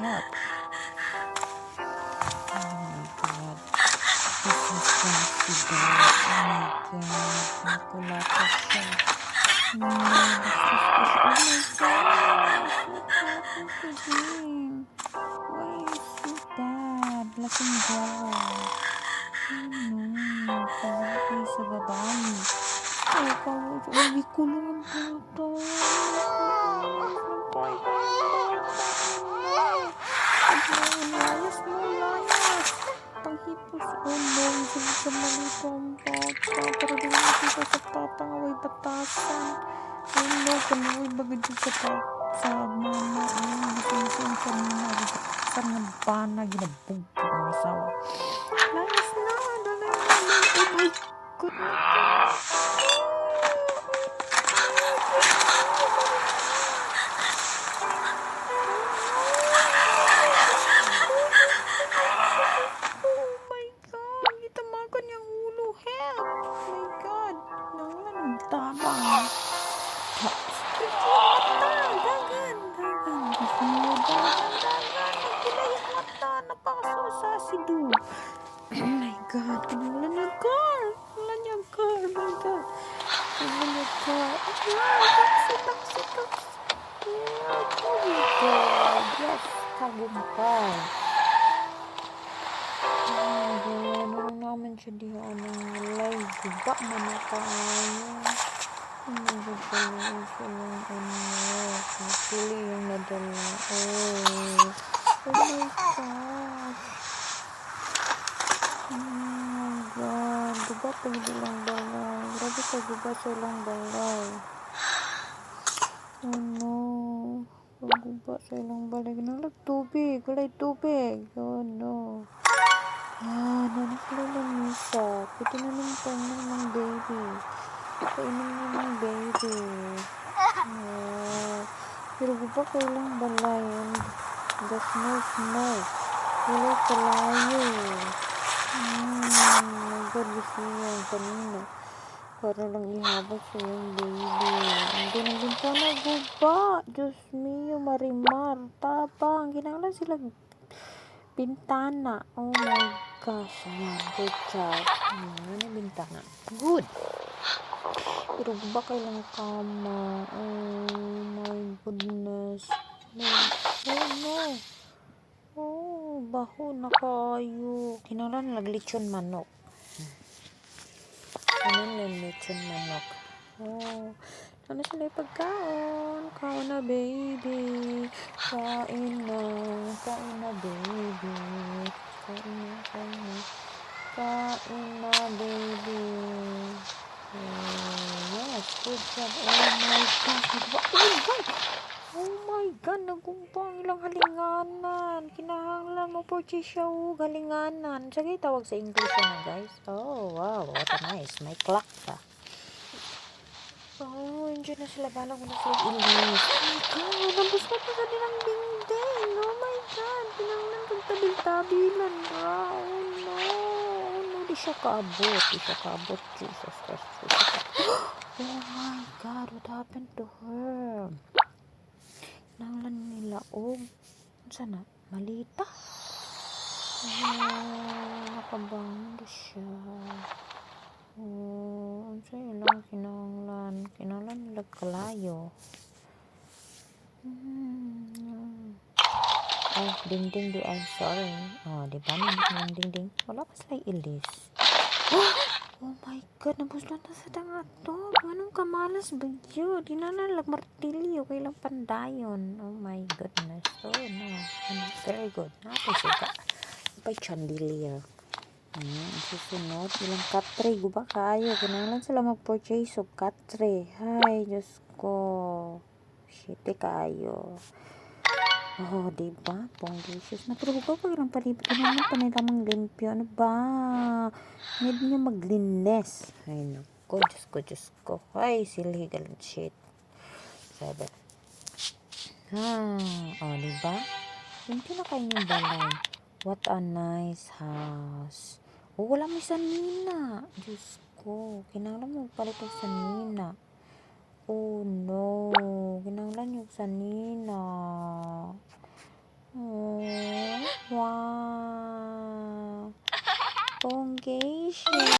help. Oh my God. This is possible. Oh my God. Nakula pa siya. No, bastos pa siya. Oh my gosh. What happened to him? Why is he bad? Laking dog. Oh no. Kawala kayo sa babae. Ay, kawala. Uy, kulong ang bata. Nampay ka ng bata. Layas mo, layas. Panghipos. Oh no, isang sa malito ang bata. Para di lang makita sa tatang away batasan. Oh no, kanuwi bagay dyan sa mama. Gising-gising kanina. Sa nga bana, ginabugtog ang asawa. Layas na, dala na. Oh my goodness. Oh my God, gitamakan niyang ulo. Help! Oh my God, nawala ng tabang. Dagan. Gusto mo dagan. Nagkilayang mata, napakasusa si Du. Oh my God, nawala ng car. Wala niyang car, oh my God. Wala niyang car. Taxi. Oh my God, yes, tagumpay. Nurong naman siya diha ng live. Diba man na tayo? Nagod pala siya ng Actually, yung nadala. Oh my gosh. Oh my God. Diba pwede lang balay? Grabe ka, diba silang balay? Oh no. Pag-guba silang balay. Ginalag tubig. Walay tubig. Oh no. Nanakalalan siya. Pwede na naman painom ng baby. Painom na ng baby. Pero guba kailang balay. The snow. Wala kalayo. My God, gusto niya yung kanina. Para lang ihabag sa yung baby. Hindi na bintana guba. Diyos mio, marimar. Tabang. Ginagalan sila bintana. Oh my gosh. Ayan. Good job. Ano bintana? Good. Pero ba kailang kama? Oh my goodness. No. Oh, baho na kayo. Kinalan naglitsyon manok. Lechon manok. Oh. Ano sila yung pagkaon? Kaon na baby. Kain na baby. Kain na baby. Yes, good job. Oh my God, nagumpang ilang halinganan. Kinahanglan mo po siya halinganan. Sige, tawag sa English na guys. Oh, wow, what a nice. May clock pa. Oh, enjoy na sila. Balang mo na sila ilis. Oh my God, nabos na pa sa nilang dingding. Oh my God, kinahanglan kong tabil-tabilan. Oh no, di siya kaabot. Jesus Christ. Oh my God, what happened to her? Kinahanglan nila. Sana? Malita? Nakabangon siya. Sa'yo lang kinahanglan nila kalayo. Ding do I'm sorry. Diba nang ding. Wala pa sila ilis. Oh my God, nabuslan na sa dangatog. Anong kamalas ba yun? Di na martilyo kailang pandayon. Oh my goodness. Oh no. Very good. Napasuka. Pa'y chandelier. Susunod. Ilang katre. Guba kayo. Kailangan sila mag-purchase of katre. Hay, Diyos ko. Shite kayo. Oh, diba? Pong-delicious na. Pero huwag pa ilang palibot. Naman pa nila mang limpyo. Ano ba? Need nyo maglinis. Ay, naku. Diyos ko. Ay, silly galing shit. 7. Diba? Limpyo na kayo yung balay. What a nice house. Wala may sanina. Diyos ko. Kinanglan mo palit ang sanina. Oh, no. Kinanglan yung sanina. Wow! Pongation!